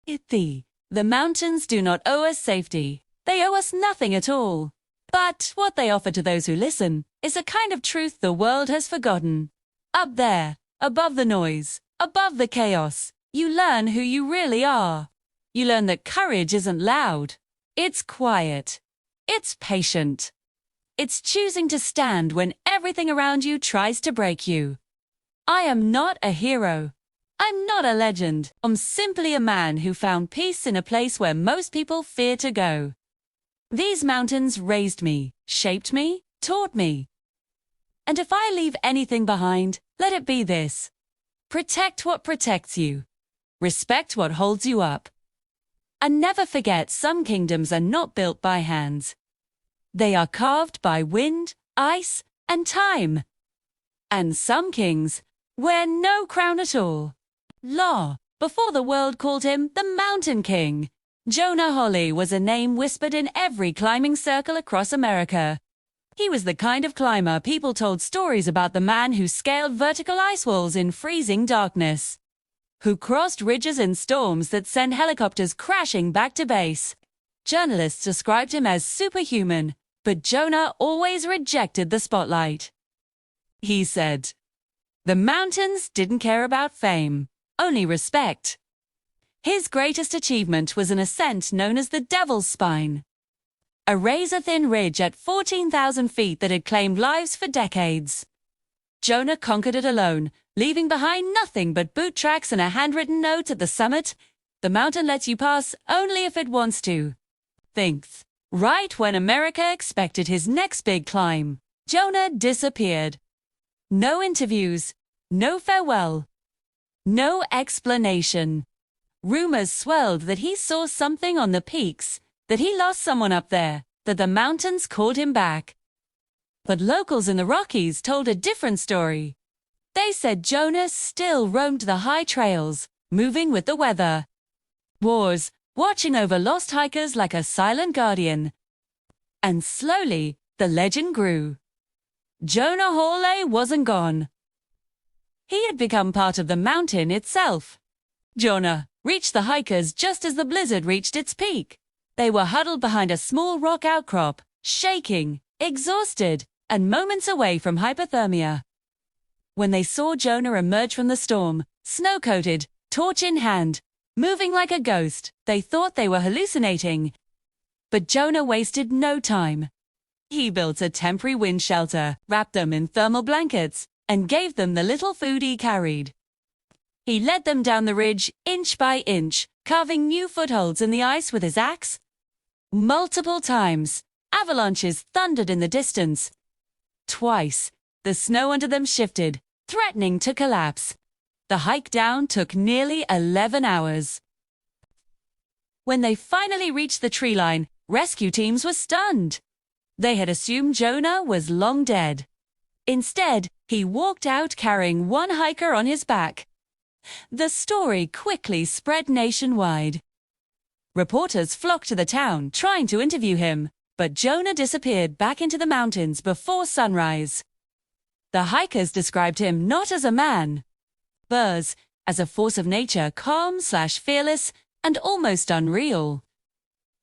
The mountains do not owe us safety. They owe us nothing at all. But what they offer to those who listen is a kind of truth the world has forgotten. Up there, above the noise, above the chaos, you learn who you really are. You learn that courage isn't loud. It's quiet. It's patient. It's choosing to stand when everything around you tries to break you. I am not a hero. I'm not a legend. I'm simply a man who found peace in a place where most people fear to go. These mountains raised me, shaped me, taught me. And if I leave anything behind, let it be this. Protect what protects you. Respect what holds you up. And never forget some kingdoms are not built by hands. They are carved by wind, ice, and time. And some kings wear no crown at all. Law, before the world called him the Mountain King. Jonah Holly was a name whispered in every climbing circle across America. He was the kind of climber people told stories about, the man who scaled vertical ice walls in freezing darkness, who crossed ridges in storms that sent helicopters crashing back to base. Journalists described him as superhuman, but Jonah always rejected the spotlight. He said, "The mountains didn't care about fame, only respect." His greatest achievement was an ascent known as the Devil's Spine, a razor-thin ridge at 14,000 feet that had claimed lives for decades. Jonah conquered it alone, leaving behind nothing but boot tracks and a handwritten note at the summit. The mountain lets you pass only if it wants to. Thinks. Right when America expected his next big climb, Jonah disappeared. No interviews, no farewell, no explanation. Rumors swelled that he saw something on the peaks, that he lost someone up there, that the mountains called him back. But locals in the Rockies told a different story. They said Jonah still roamed the high trails, moving with the weather. Wars, watching over lost hikers like a silent guardian. And slowly, the legend grew. Jonah Hawley wasn't gone. He had become part of the mountain itself. Jonah reached the hikers just as the blizzard reached its peak. They were huddled behind a small rock outcrop, shaking, exhausted, and moments away from hypothermia. When they saw Jonah emerge from the storm, snow-coated, torch in hand, moving like a ghost, they thought they were hallucinating. But Jonah wasted no time. He built a temporary wind shelter, wrapped them in thermal blankets, and gave them the little food he carried. He led them down the ridge, inch by inch, carving new footholds in the ice with his axe. Multiple times, avalanches thundered in the distance. Twice, the snow under them shifted, threatening to collapse. The hike down took nearly 11 hours. When they finally reached the tree line, rescue teams were stunned. They had assumed Jonah was long dead. Instead, he walked out carrying one hiker on his back. The story quickly spread nationwide. Reporters flocked to the town, trying to interview him, but Jonah disappeared back into the mountains before sunrise. The hikers described him not as a man, but as a force of nature, calm/fearless and almost unreal.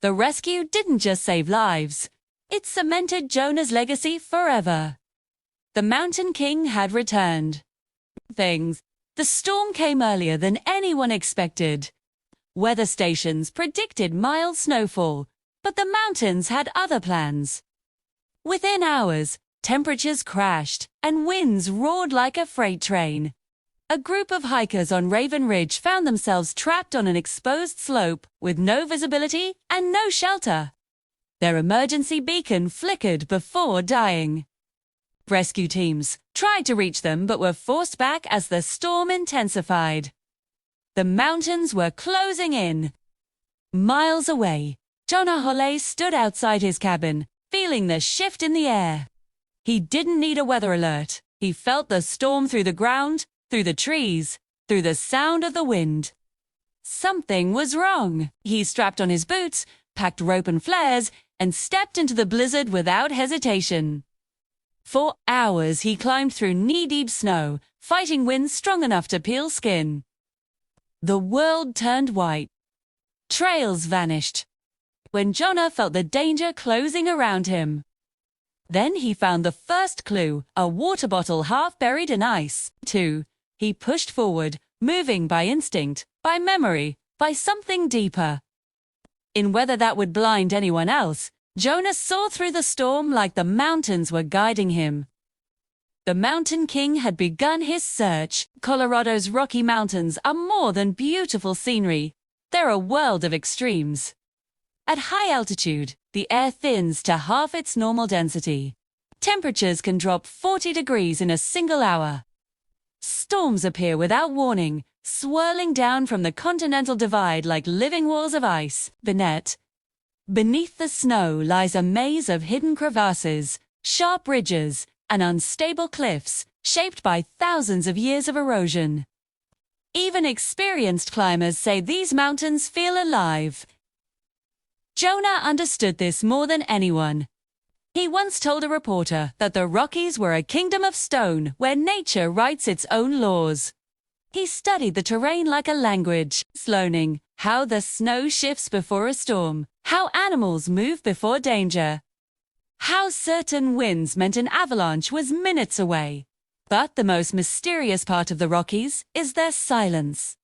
The rescue didn't just save lives, it cemented Jonah's legacy forever. The Mountain King had returned. The storm came earlier than anyone expected. Weather stations predicted mild snowfall, but the mountains had other plans. Within hours, temperatures crashed and winds roared like a freight train. A group of hikers on Raven Ridge found themselves trapped on an exposed slope with no visibility and no shelter. Their emergency beacon flickered before dying. Rescue teams tried to reach them but were forced back as the storm intensified. The mountains were closing in. Miles away, Jonah Hawley stood outside his cabin, feeling the shift in the air. He didn't need a weather alert. He felt the storm through the ground, through the trees, through the sound of the wind. Something was wrong. He strapped on his boots, packed rope and flares, and stepped into the blizzard without hesitation. For hours he climbed through knee-deep snow, fighting winds strong enough to peel skin. The world turned white. Trails vanished. When Jonah felt the danger closing around him. Then he found the first clue, a water bottle half buried in ice. 2. He pushed forward, moving by instinct, by memory, by something deeper. In whether that would blind anyone else, Jonah saw through the storm like the mountains were guiding him. The Mountain King had begun his search. Colorado's Rocky Mountains are more than beautiful scenery. They're a world of extremes. At high altitude, the air thins to half its normal density. Temperatures can drop 40 degrees in a single hour. Storms appear without warning, swirling down from the continental divide like living walls of ice. Beneath the snow lies a maze of hidden crevasses, sharp ridges, and unstable cliffs, shaped by thousands of years of erosion. Even experienced climbers say these mountains feel alive. Jonah understood this more than anyone. He once told a reporter that the Rockies were a kingdom of stone where nature writes its own laws. He studied the terrain like a language, learning how the snow shifts before a storm, how animals move before danger, how certain winds meant an avalanche was minutes away. But the most mysterious part of the Rockies is their silence.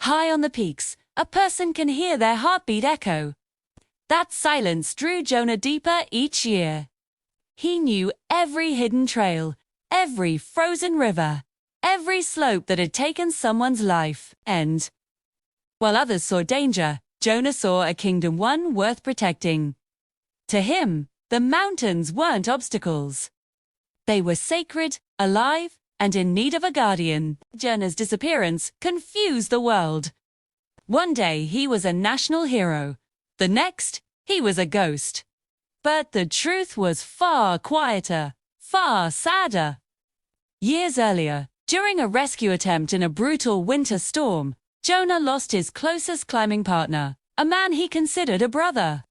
High on the peaks, a person can hear their heartbeat echo. That silence drew Jonah deeper each year. He knew every hidden trail, every frozen river, every slope that had taken someone's life. And while others saw danger, Jonah saw a kingdom one worth protecting. To him, the mountains weren't obstacles. They were sacred, alive, and in need of a guardian. Jonah's disappearance confused the world. One day he was a national hero. The next, he was a ghost. But the truth was far quieter, far sadder. Years earlier, during a rescue attempt in a brutal winter storm, Jonah lost his closest climbing partner, a man he considered a brother.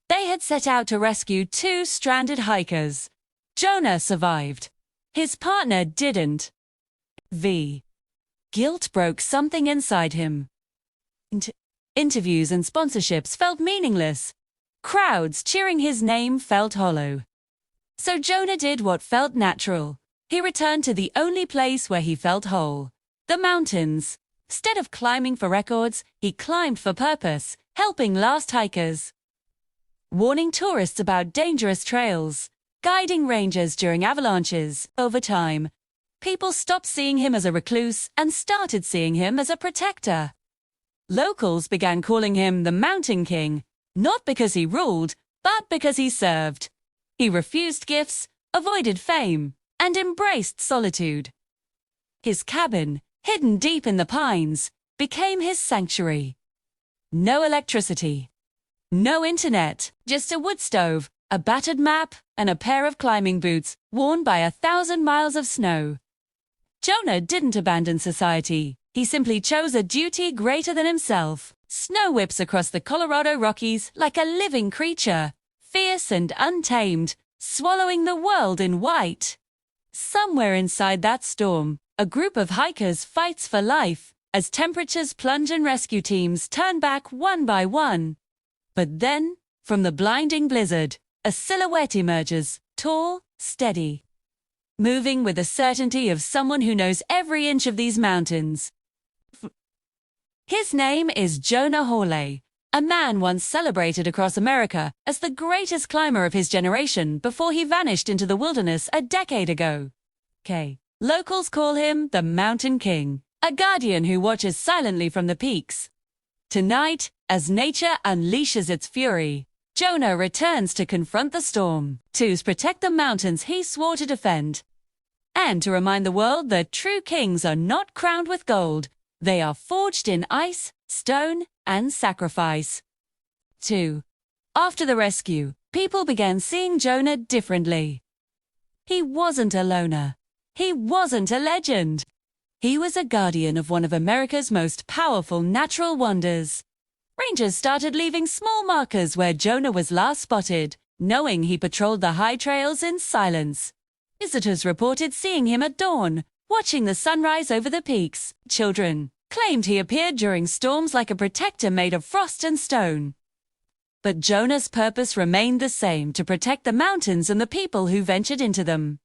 They had set out to rescue 2 stranded hikers. Jonah survived. His partner didn't. Guilt broke something inside him. Interviews and sponsorships felt meaningless. Crowds cheering his name felt hollow. So Jonah did what felt natural. He returned to the only place where he felt whole, the mountains. Instead of climbing for records, he climbed for purpose, helping lost hikers, warning tourists about dangerous trails, guiding rangers during avalanches. Over time, people stopped seeing him as a recluse and started seeing him as a protector. Locals began calling him the Mountain King, not because he ruled, but because he served. He refused gifts, avoided fame, and embraced solitude. His cabin, hidden deep in the pines, became his sanctuary. No electricity, no internet, just a wood stove, a battered map, and a pair of climbing boots worn by 1,000 miles of snow. Jonah didn't abandon society. He simply chose a duty greater than himself. Snow whips across the Colorado Rockies like a living creature, fierce and untamed, swallowing the world in white. Somewhere inside that storm, a group of hikers fights for life as temperatures plunge and rescue teams turn back one by one. But then, from the blinding blizzard, a silhouette emerges, tall, steady, moving with the certainty of someone who knows every inch of these mountains. His name is Jonah Hawley, a man once celebrated across America as the greatest climber of his generation before he vanished into the wilderness a decade ago. Locals call him the Mountain King, a guardian who watches silently from the peaks. Tonight, as nature unleashes its fury, Jonah returns to confront the storm, to protect the mountains he swore to defend, and to remind the world that true kings are not crowned with gold. They are forged in ice, stone, and sacrifice. 2. After the rescue, people began seeing Jonah differently. He wasn't a loner. He wasn't a legend. He was a guardian of one of America's most powerful natural wonders. Rangers started leaving small markers where Jonah was last spotted, knowing he patrolled the high trails in silence. Visitors reported seeing him at dawn, watching the sunrise over the peaks. Children, claimed he appeared during storms like a protector made of frost and stone. But Jonah's purpose remained the same: to protect the mountains and the people who ventured into them.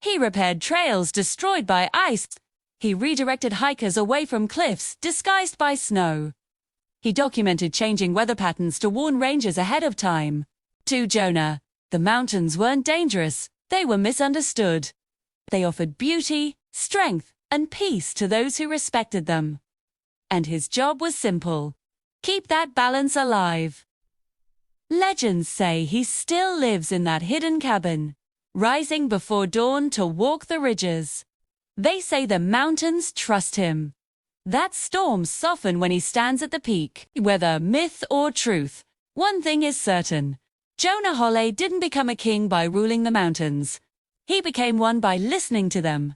He repaired trails destroyed by ice. He redirected hikers away from cliffs disguised by snow. He documented changing weather patterns to warn rangers ahead of time. To Jonah, the mountains weren't dangerous, they were misunderstood. They offered beauty, strength, and peace to those who respected them. And his job was simple: keep that balance alive. Legends say he still lives in that hidden cabin, rising before dawn to walk the ridges. They say the mountains trust him. That storms soften when he stands at the peak. Whether myth or truth, one thing is certain: Jonah Holley didn't become a king by ruling the mountains. He became one by listening to them,